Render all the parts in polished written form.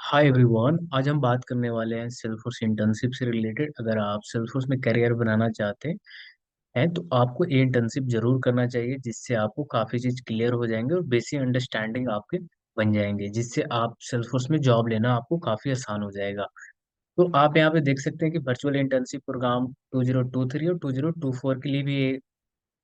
Hi everyone. आज हम बात करने वाले हैं सेल्फोर्स इंटर्नशिप से रिलेटेड। अगर आप सेल्फोर्स में करियर बनाना चाहते हैं तो आपको ये इंटर्नशिप जरूर करना चाहिए, जिससे आपको काफ़ी चीज़ क्लियर हो जाएंगे और बेसिक अंडरस्टैंडिंग आपके बन जाएंगे, जिससे आप सेल्फोर्स में जॉब लेना आपको काफ़ी आसान हो जाएगा। तो आप यहाँ पे देख सकते हैं कि वर्चुअल इंटर्नशिप प्रोग्राम 2023 और 2024 के लिए भी ये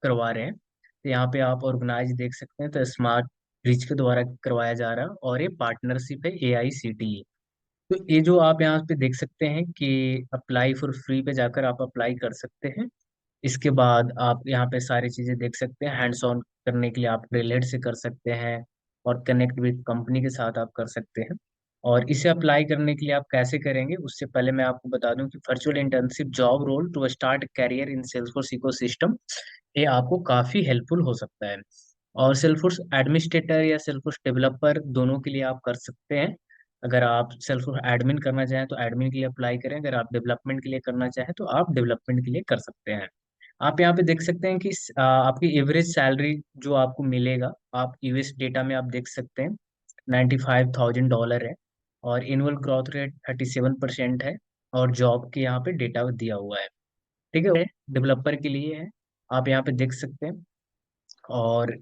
करवा रहे हैं। तो यहाँ पे आप ऑर्गेनाइज देख सकते हैं, तो स्मार्ट ब्रिज के द्वारा करवाया जा रहा है और ये पार्टनरशिप है AICTE। तो ये जो आप यहाँ पे देख सकते हैं कि अप्लाई फॉर फ्री पे जाकर आप अप्लाई कर सकते हैं। इसके बाद आप यहाँ पे सारी चीजें देख सकते हैं। हैंड्स ऑन करने के लिए आप ट्रेलेड से कर सकते हैं और कनेक्ट विद कंपनी के साथ आप कर सकते हैं। और इसे अप्लाई करने के लिए आप कैसे करेंगे, उससे पहले मैं आपको बता दूं कि virtual internship job role to start career in Salesforce ecosystem, ये आपको काफी हेल्पफुल हो सकता है। और सेल्फोर्स एडमिनिस्ट्रेटर या सेल्फोर्स डेवलपर दोनों के लिए आप कर सकते हैं। अगर आप सेल्फोर्स एडमिन करना चाहें तो एडमिन के लिए अप्लाई करें, अगर आप डेवलपमेंट के लिए करना चाहें तो आप डेवलपमेंट के लिए कर सकते हैं। आप यहाँ पे देख सकते हैं कि आपकी एवरेज सैलरी जो आपको मिलेगा, आप यूएस डेटा में आप देख सकते हैं, $95,000 है। और एनुअल ग्रोथ रेट 37% है। और जॉब के यहाँ पे डेटा दिया हुआ है। ठीक है, डेवलपर के लिए है, आप यहाँ पे देख सकते हैं। और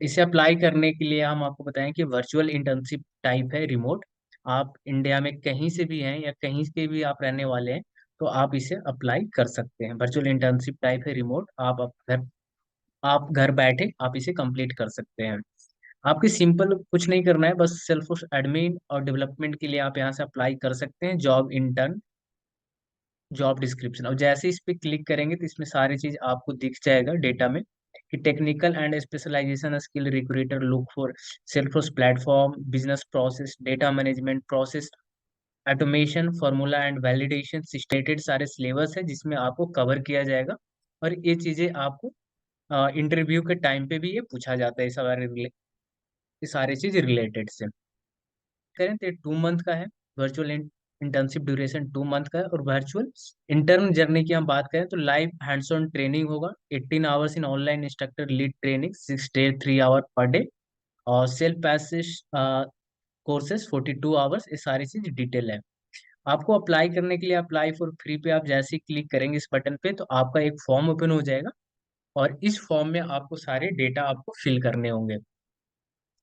इसे अप्लाई करने के लिए हम आपको बताएं कि वर्चुअल इंटर्नशिप टाइप है रिमोट। आप इंडिया में कहीं से भी हैं या कहीं से भी आप रहने वाले हैं तो आप इसे अप्लाई कर सकते हैं। वर्चुअल इंटर्नशिप टाइप है रिमोट, आप घर बैठे आप इसे कंप्लीट कर सकते हैं। आपकी सिंपल कुछ नहीं करना है, बस सेल्फ एडमिन और डेवलपमेंट के लिए आप यहाँ से अप्लाई कर सकते हैं। जॉब इंटर्न, जॉब डिस्क्रिप्शन, और जैसे इस पे क्लिक करेंगे तो इसमें सारी चीज आपको दिख जाएगा डेटा में कि technical and specialisation skill recruiter look for Salesforce platform business process data management process automation formula and validation सिस्टेटेड सारे सिलेबस है जिसमें आपको कवर किया जाएगा। और ये चीजें आपको इंटरव्यू के टाइम पे भी ये पूछा जाता है, ये सारी चीज रिलेटेड से करें तो 2 मंथ का है। वर्चुअल इंटर्नशिप ड्यूरेशन 2 मंथ का है। और वर्चुअल इंटर्न जर्नी की हम बात करें तो लाइव हैंड्स ऑन ट्रेनिंग होगा, 18 hours in online instructor lead training, 6 day 3 hour per day. और सेल्फ पैसेज कोर्सेज 42 आवर्स, ये सारी चीज डिटेल है। आपको अप्लाई करने के लिए अप्लाई फॉर फ्री पे आप जैसे ही क्लिक करेंगे इस बटन पे तो आपका एक फॉर्म ओपन हो जाएगा। और इस फॉर्म में आपको सारे डेटा आपको फिल करने होंगे।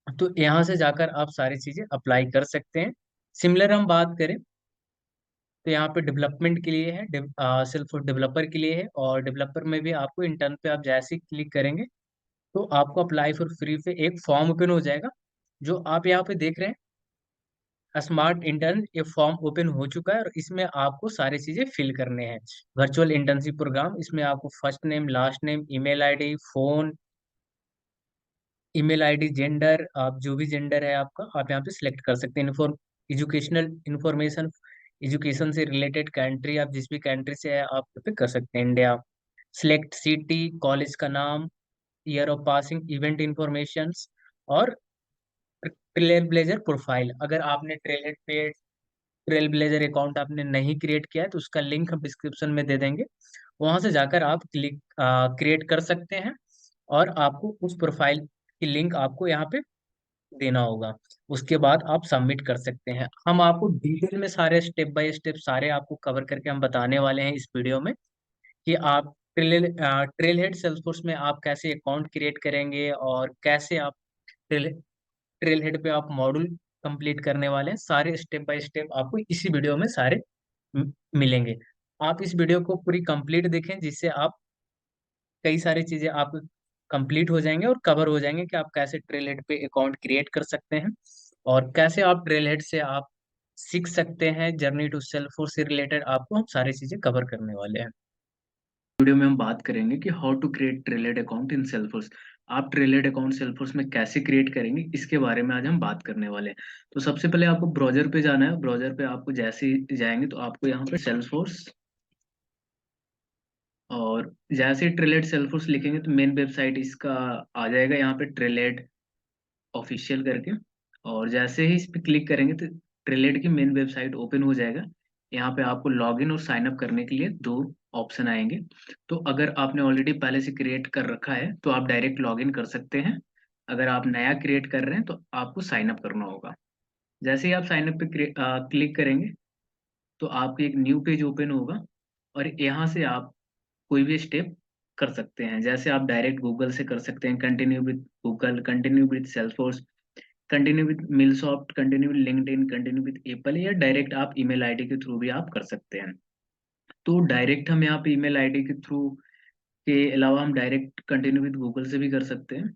तो यहाँ से जाकर आप सारी चीजें अप्लाई कर सकते हैं। सिमिलर हम बात करें तो यहाँ पे डेवलपमेंट के लिए है, सिर्फ डेवलपर के लिए है। और डेवलपर में भी आपको इंटर्न पे आप जैसे ही क्लिक करेंगे तो आपको अप्लाई फॉर फ्री पे एक फॉर्म ओपन हो जाएगा। जो आप यहाँ पे देख रहे हैं स्मार्ट इंटर्न, ये फॉर्म ओपन हो चुका है और इसमें आपको सारी चीजें फिल करने हैं। वर्चुअल इंटर्नशिप प्रोग्राम, इसमें आपको first name last name email ID phone, email ID gender, आप जो भी जेंडर है आपका आप यहाँ पे सिलेक्ट कर सकते हैं। एजुकेशनल इंफॉर्मेशन, एजुकेशन से रिलेटेड कंट्री, आप जिस भी कंट्री से है आप पे कर सकते हैं, इंडिया। सिलेक्ट सिटी, कॉलेज का नाम, year of passing, event information. और ट्रेल ब्लेजर प्रोफाइल, अगर आपने ट्रेल ब्लेजर अकाउंट आपने नहीं क्रिएट किया है तो उसका लिंक हम डिस्क्रिप्शन में दे देंगे, वहां से जाकर आप क्रिएट कर सकते हैं। और आपको उस प्रोफाइल की लिंक आपको यहाँ पे देना होगा। उसके बाद आप सबमिट कर सकते हैं। हम आपको डिटेल में सारे स्टेप बाय स्टेप सारे आपको कवर करके हम बताने वाले हैं इस वीडियो में कि आप ट्रेल हेड सेल्सफोर्स में आप कैसे अकाउंट क्रिएट करेंगे और कैसे आप ट्रेल ट्रेल हेड पे आप मॉड्यूल कंप्लीट करने वाले हैं। सारे स्टेप बाय स्टेप आपको इसी वीडियो में सारे मिलेंगे। आप इस वीडियो को पूरी कंप्लीट देखें, जिससे आप कई सारी चीजें आप कंप्लीट हो जाएंगे और कवर हो जाएंगे कि आप कैसे ट्रेलहेड पे अकाउंट क्रिएट कर सकते हैं और कैसे आप ट्रेलहेड से आप सीख सकते हैं। जर्नी टू सेल्फोर्स से रिलेटेड आपको हम सारी चीजें कवर करने वाले हैं। वीडियो में हम बात करेंगे कि how to create Trailhead account in Salesforce. आप ट्रेलहेड अकाउंट सेल्फोर्स में कैसे क्रिएट करेंगे इसके बारे में आज हम बात करने वाले हैं। तो सबसे पहले आपको ब्राउजर पे जाना है। ब्राउजर पे आपको जैसे ही जाएंगे तो आपको यहाँ पे सेल्फोर्स, और जैसे ही ट्रेलेड सेल्फोर्स लिखेंगे तो मेन वेबसाइट इसका आ जाएगा यहाँ पे, ट्रेलेड ऑफिशियल करके। और जैसे ही इस पे क्लिक करेंगे तो ट्रेलेड की मेन वेबसाइट ओपन हो जाएगा। यहाँ पे आपको लॉगिन और साइन अप करने के लिए दो ऑप्शन आएंगे। तो अगर आपने ऑलरेडी पहले से क्रिएट कर रखा है तो आप डायरेक्ट लॉगिन कर सकते हैं। अगर आप नया क्रिएट कर रहे हैं तो आपको साइन अप करना होगा। जैसे ही आप साइन अप पे क्लिक करेंगे तो आपको एक न्यू पेज ओपन होगा, और यहाँ से आप कोई भी स्टेप कर सकते हैं। जैसे आप डायरेक्ट गूगल से कर सकते हैं, continue with Google, continue with Salesforce, continue with MuleSoft, continue with LinkedIn, continue with Apple, या डायरेक्ट आप ईमेल आईडी के थ्रू भी आप कर सकते हैं। तो डायरेक्ट हम यहाँ पे ईमेल आईडी के थ्रू के अलावा हम डायरेक्ट कंटिन्यू विद गूगल से भी कर सकते हैं।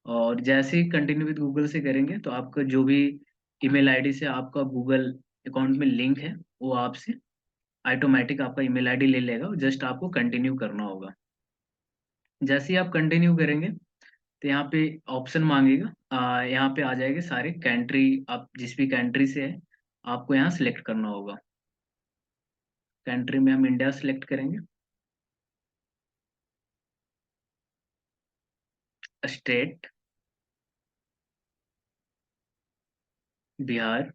और जैसे ही कंटिन्यू विद गूगल से करेंगे तो आपका जो भी ईमेल आईडी से आपका गूगल अकाउंट में लिंक है, वो आपसे ऑटोमेटिक आपका ईमेल आईडी ले लेगा, जस्ट आपको कंटिन्यू करना होगा। जैसे ही आप कंटिन्यू करेंगे तो यहाँ पे ऑप्शन मांगेगा, यहाँ पे आ जाएंगे सारे कंट्री, आप जिस भी कंट्री से है आपको यहाँ सिलेक्ट करना होगा। कंट्री में हम इंडिया सिलेक्ट करेंगे, state Bihar.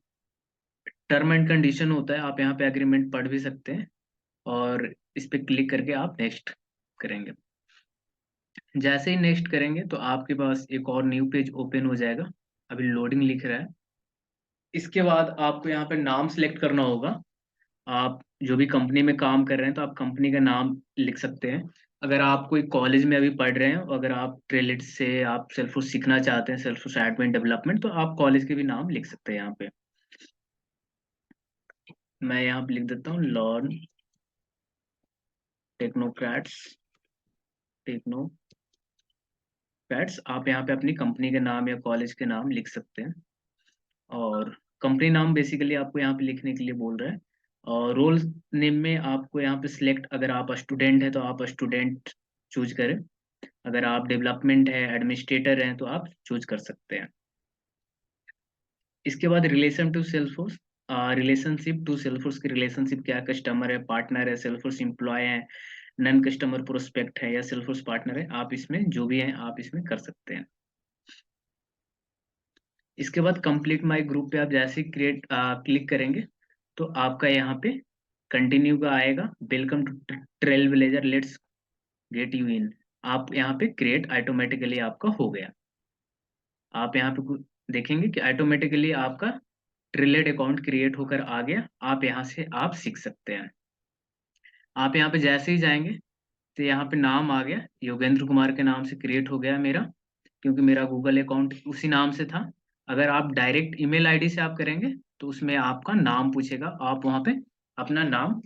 Term and condition होता है, आप यहाँ पे एग्रीमेंट पढ़ भी सकते हैं, और इस पे क्लिक करके आप नेक्स्ट करेंगे। जैसे ही नेक्स्ट करेंगे तो आपके पास एक और न्यू पेज ओपन हो जाएगा, अभी लोडिंग लिख रहा है। इसके बाद आपको यहाँ पे नाम सिलेक्ट करना होगा। आप जो भी कंपनी में काम कर रहे हैं तो आप कंपनी का नाम लिख सकते हैं। अगर आप कोई कॉलेज में अभी पढ़ रहे हैं, और अगर आप ट्रेलिट से आप सेल्फोर्स सीखना चाहते हैं, सेल्फोर्स एडमिन डेवलपमेंट, तो आप कॉलेज के भी नाम लिख सकते हैं यहाँ पे। मैं यहाँ पे लिख देता हूँ लॉन टेक्नोक्रेट्स, टेक्नोक्रेट्स। आप यहाँ पे अपनी कंपनी के नाम या कॉलेज के नाम लिख सकते हैं। और कंपनी नाम बेसिकली आपको यहाँ पे लिखने के लिए बोल रहा है। और रोल नेम में आपको यहाँ पे सिलेक्ट, अगर आप स्टूडेंट है तो आप स्टूडेंट चूज करें, अगर आप डेवलपमेंट है, एडमिनिस्ट्रेटर हैं, तो आप चूज कर सकते हैं। इसके बाद relation to Salesforce, relationship to Salesforce की रिलेशनशिप क्या है, कस्टमर है, पार्टनर है, सेल्सफोर्स एम्प्लॉय है, नन कस्टमर प्रोस्पेक्ट है, या सेल्सफोर्स पार्टनर है, आप इसमें जो भी हैं आप इसमें कर सकते हैं। इसके बाद कंप्लीट माई ग्रुप पे आप जैसे ही क्लिक करेंगे तो आपका यहाँ पे कंटिन्यू का आएगा, welcome to trail villager, let's get you in. आप यहाँ पे क्रिएट ऑटोमेटिकली आपका हो गया। आप यहाँ पे देखेंगे कि ऑटोमेटिकली आपका ट्रिलेट अकाउंट क्रिएट होकर आ गया। आप यहाँ से आप सीख सकते हैं। आप यहाँ पे जैसे ही जाएंगे तो यहाँ पे नाम आ गया, योगेंद्र कुमार के नाम से क्रिएट हो गया मेरा, क्योंकि मेरा गूगल अकाउंट उसी नाम से था। अगर आप डायरेक्ट ईमेल आईडी से आप करेंगे तो उसमें आपका नाम पूछेगा, आप वहाँ पे अपना नाम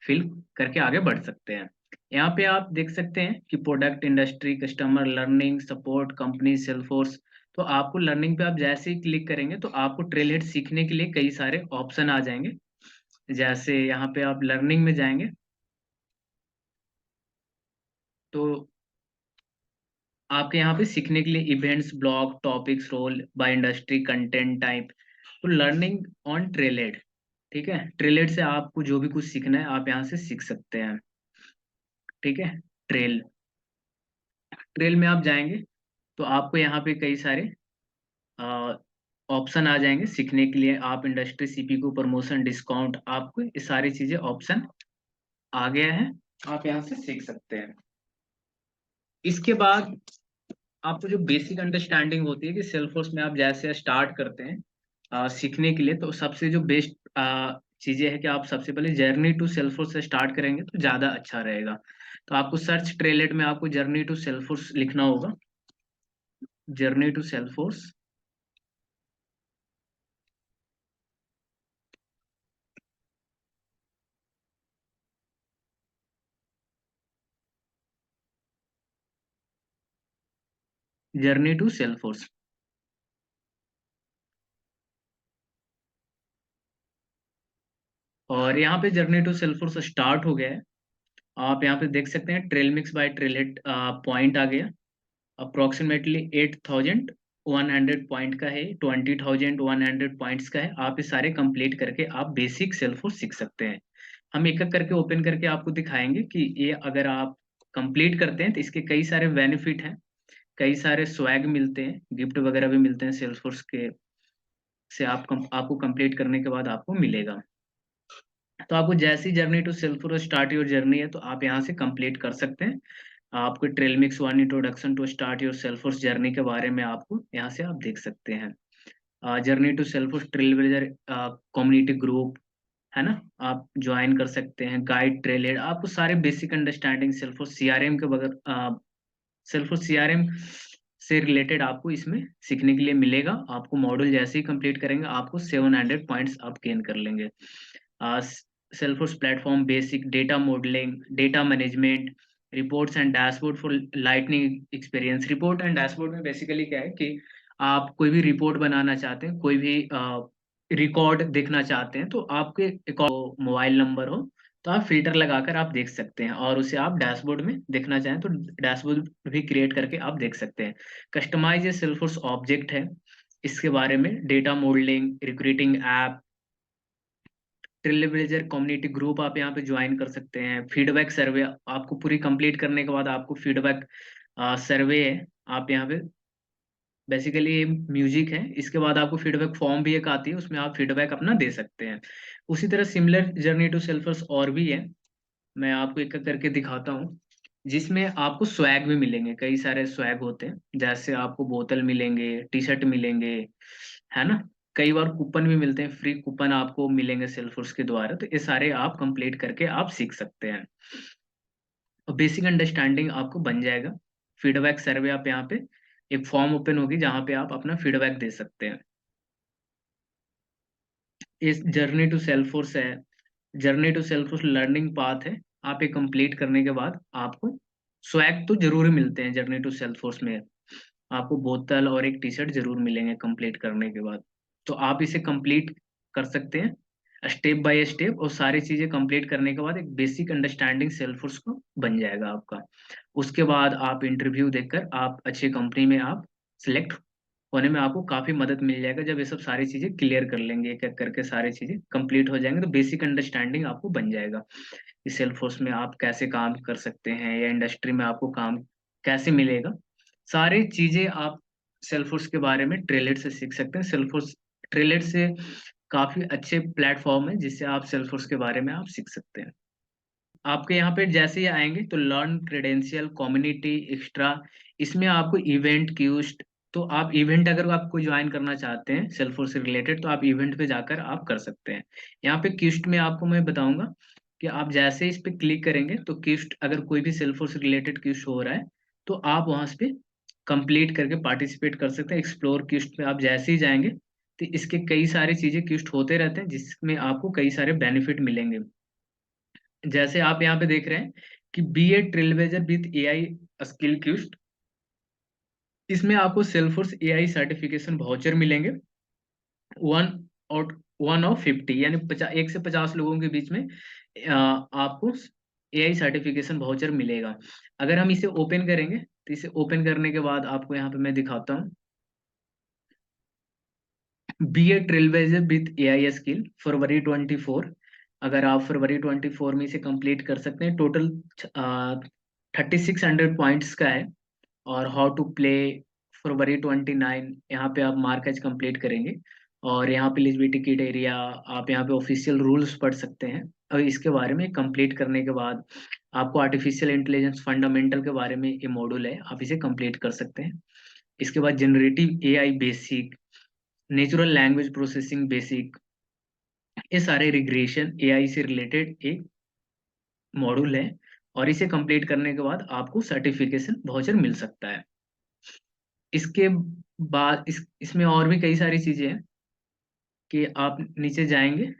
फिल करके आगे बढ़ सकते हैं। यहाँ पे आप देख सकते हैं कि product, industry, customer, learning, support, company, Salesforce. तो आपको लर्निंग पे आप जैसे ही क्लिक करेंगे तो आपको ट्रेलहेड सीखने के लिए कई सारे ऑप्शन आ जाएंगे। जैसे यहाँ पे आप लर्निंग में जाएंगे तो आपके यहाँ पे सीखने के लिए events, blog, topics, role by industry, content type. तो लर्निंग ऑन ट्रेलेड, ठीक है, ट्रेलेड से आपको जो भी कुछ सीखना है आप यहाँ से सीख सकते हैं। ठीक है, ट्रेल, ट्रेल में आप जाएंगे तो आपको यहाँ पे कई सारे ऑप्शन आ जाएंगे सीखने के लिए। आप इंडस्ट्री, सीपी को, प्रमोशन, डिस्काउंट, आपको ये सारी चीजें ऑप्शन आ गया है, आप यहाँ से सीख सकते हैं। इसके बाद आपको जो बेसिक अंडरस्टैंडिंग होती है कि सेल्सफोर्स में आप जैसे स्टार्ट करते हैं सीखने के लिए, तो सबसे जो बेस्ट चीजें है कि आप सबसे पहले जर्नी टू सेल्सफोर्स से स्टार्ट करेंगे तो ज्यादा अच्छा रहेगा। तो आपको सर्च ट्रेलेट में आपको जर्नी टू सेल्सफोर्स लिखना होगा, journey to Salesforce, journey to Salesforce. और यहाँ पे जर्नी टू सेल्सफोर्स स्टार्ट हो गया है। आप यहाँ पे देख सकते हैं ट्रेल मिक्स बाय ट्रेलेट पॉइंट आ गया, अप्रोक्सीमेटली 8,100 पॉइंट का है, 20,100 पॉइंट्स का है। आप ये सारे कंप्लीट करके आप बेसिक सेल्सफोर्स सीख सकते हैं। हम एक एक करके ओपन करके आपको दिखाएंगे कि ये अगर आप कंप्लीट करते हैं तो इसके कई सारे बेनिफिट हैं, कई सारे स्वैग मिलते हैं, गिफ्ट वगैरह भी मिलते हैं सेल्सफोर्स के से आपको कंप्लीट करने के बाद आपको मिलेगा। तो आपको जैसी journey to Salesforce start your journey है तो आप यहाँ से कंप्लीट कर सकते हैं। आपको Trailmix one introduction to start your Salesforce journey के बारे में आपको यहाँ से आप देख सकते हैं। Journey to self trailblazer community group, है ना, आप ज्वाइन कर सकते हैं। गाइड ट्रेल हेड, आपको सारे बेसिक अंडरस्टैंडिंग सेल्फ सीआरएम के बगैर, सिर्फ सीआरएम से रिलेटेड आपको इसमें सीखने के लिए मिलेगा। आपको मॉड्यूल जैसे ही कंप्लीट करेंगे आपको 700 पॉइंट्स आप गेन कर लेंगे। Salesforce platform basic, data modelling, data management, reports and dashboard for lightning experience. Report and dashboard में बेसिकली क्या है कि आप कोई भी रिपोर्ट बनाना चाहते हैं, कोई भी रिकॉर्ड देखना चाहते हैं, तो आपके मोबाइल नंबर हो तो आप फिल्टर लगाकर आप देख सकते हैं, और उसे आप डैशबोर्ड में देखना चाहें तो डैशबोर्ड भी क्रिएट करके आप देख सकते हैं। कस्टमाइज ये सेल्फोर्स ऑब्जेक्ट है, इसके बारे में data modelling, recruiting app, trailblazer community group आप यहाँ पे ज्वाइन कर सकते हैं। फीडबैक सर्वे, आपको पूरी कंप्लीट करने के बाद आपको फीडबैक सर्वे है, आप यहाँ पे बेसिकली ये म्यूजिक है, इसके बाद आपको फीडबैक फॉर्म भी एक आती है, उसमें आप फीडबैक अपना दे सकते हैं। उसी तरह सिमिलर जर्नी टू सेल्फर्स और भी है, मैं आपको एक एक करके दिखाता हूँ, जिसमें आपको स्वैग भी मिलेंगे। कई सारे स्वैग होते हैं, जैसे आपको बोतल मिलेंगे, टी शर्ट मिलेंगे, है ना। कई बार कूपन भी मिलते हैं, फ्री कूपन आपको मिलेंगे सेल्फोर्स के द्वारा। तो ये सारे आप कंप्लीट करके आप सीख सकते हैं, और बेसिक अंडरस्टैंडिंग आपको बन जाएगा। फीडबैक सर्वे, आप यहाँ पे एक फॉर्म ओपन होगी जहाँ पे आप अपना फीडबैक दे सकते हैं। इस जर्नी टू सेल्फोर्स है, जर्नी टू सेल्फोर्स लर्निंग पाथ है। आप ये कंप्लीट करने के बाद आपको स्वैग तो जरूर मिलते हैं जर्नी टू सेल्फोर्स में, आपको बोतल और एक टी शर्ट जरूर मिलेंगे कंप्लीट करने के बाद। तो आप इसे कंप्लीट कर सकते हैं स्टेप बाय स्टेप, और सारी चीजें कंप्लीट करने के बाद एक बेसिक अंडरस्टैंडिंग सेल्फोर्स को बन जाएगा आपका। उसके बाद आप इंटरव्यू देकर आप अच्छी कंपनी में आप सिलेक्ट होने में आपको काफी मदद मिल जाएगा, जब ये सब सारी चीजें क्लियर कर लेंगे, एक एक करके सारी चीजें कंप्लीट हो जाएंगे, तो बेसिक अंडरस्टैंडिंग आपको बन जाएगा कि सेल्फोर्स में आप कैसे काम कर सकते हैं, या इंडस्ट्री में आपको काम कैसे मिलेगा। सारी चीजें आप सेल्फोर्स के बारे में ट्रेलेट से सीख सकते हैं। सेल्फोर्स ट्रेलेट से काफी अच्छे प्लेटफॉर्म है, जिससे आप सेल्फोर्स के बारे में आप सीख सकते हैं। आपके यहाँ पे जैसे ही आएंगे तो लर्न, क्रेडेंशियल, कम्युनिटी, एक्स्ट्रा, इसमें आपको इवेंट, क्यूस्ट, तो आप इवेंट अगर आपको ज्वाइन करना चाहते हैं सेल्फोर्स से रिलेटेड, तो आप इवेंट पे जाकर आप कर सकते हैं। यहाँ पे क्यूस्ट में आपको मैं बताऊंगा कि आप जैसे इस पे क्लिक करेंगे तो क्यूस्ट, अगर कोई भी सेल्फोर्स रिलेटेड क्यूस्ट हो रहा है तो आप वहां पे कंप्लीट करके पार्टिसिपेट कर सकते हैं। एक्सप्लोर क्यूस्ट पे आप जैसे ही जाएंगे तो इसके कई सारी चीजें क्यूस्ट होते रहते हैं, जिसमें आपको कई सारे बेनिफिट मिलेंगे। जैसे आप यहाँ पे देख रहे हैं कि be a Trailblazer with AI skill quest, इसमें आपको सेल्फोर्स एआई सर्टिफिकेशन वाउचर मिलेंगे, वन और 1 of 50, यानी 1 से 50 लोगों के बीच में आपको एआई सर्टिफिकेशन वाउचर मिलेगा। अगर हम इसे ओपन करेंगे तो इसे ओपन करने के बाद आपको यहाँ पे मैं दिखाता हूँ, be a Trailblazer with AI skill February 24। अगर आप फरवरी 24 में इसे कंप्लीट कर सकते हैं, टोटल 3600 पॉइंट्स का है। और हाउ टू प्ले फरवरी 29, यहाँ पे आप मार्केज कंप्लीट करेंगे, और यहाँ पे एलिजिबिलिटी क्राइटेरिया, आप यहाँ पे ऑफिशियल रूल्स पढ़ सकते हैं। और इसके बारे में कंप्लीट करने के बाद आपको आर्टिफिशियल इंटेलिजेंस फंडामेंटल के बारे में ये मॉड्यूल है, आप इसे कंप्लीट कर सकते हैं। इसके बाद generative AI basic, natural language processing basic, ये सारे रिग्रेशन एआई से रिलेटेड एक मॉड्यूल है, और इसे कंप्लीट करने के बाद आपको सर्टिफिकेशन वाउचर मिल सकता है। इसके बाद इसमें और भी कई सारी चीजें हैं कि आप नीचे जाएंगे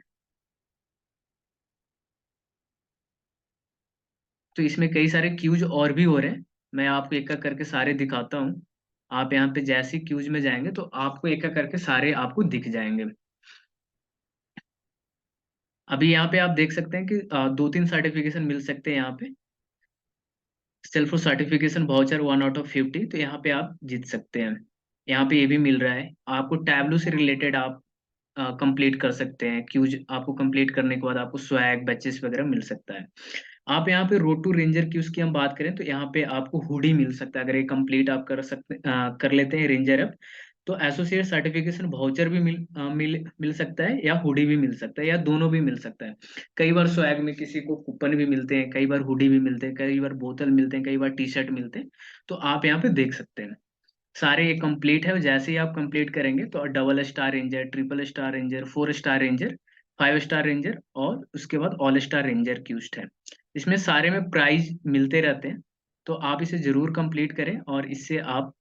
तो इसमें कई सारे क्यूज और भी हो रहे हैं, मैं आपको एक एक करके सारे दिखाता हूँ। आप यहाँ पे जैसे क्यूज में जाएंगे तो आपको एक एक करके सारे आपको दिख जाएंगे। अभी यहाँ पे आप देख सकते हैं कि 2-3 सर्टिफिकेशन मिल सकते हैं यहाँ पे। Self certification voucher 1 out of 50, तो यहाँ पे आप जीत सकते हैं। यहाँ पे ये भी मिल रहा है आपको, टैबलू से रिलेटेड आप कंप्लीट कर सकते हैं क्यूज, आपको कंप्लीट करने के बाद आपको स्वैग बैचेस वगैरह मिल सकता है। आप यहाँ पे रोड टू रेंजर क्यूज की हम बात करें तो यहाँ पे आपको हुडी मिल सकता है, अगर ये कंप्लीट आप कर लेते हैं रेंजर अप, तो एसोसिएट सर्टिफिकेशन वाउचर भी मिल सकता है, या हुडी भी मिल सकता है, या दोनों भी मिल सकता है। कई बार स्वैग में किसी को कूपन भी मिलते हैं, कई बार हुडी भी मिलते हैं, कई बार बोतल मिलते हैं, कई बार टी शर्ट मिलते हैं, तो आप यहाँ पे देख सकते हैं। सारे ये कंप्लीट है, जैसे ही आप कंप्लीट करेंगे तो double star ranger, triple star ranger, 4 star ranger, 5 star ranger और उसके बाद ऑल स्टार रेंजर क्यूस्ट है। इसमें सारे में प्राइज मिलते रहते हैं, तो आप इसे जरूर कंप्लीट करें और इससे आप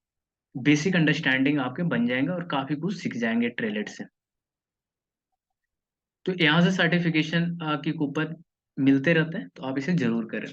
बेसिक अंडरस्टैंडिंग आपके बन जाएंगे और काफी कुछ सीख जाएंगे ट्रेलेट से। तो यहाँ से सर्टिफिकेशन की कूपन मिलते रहते हैं, तो आप इसे जरूर करें।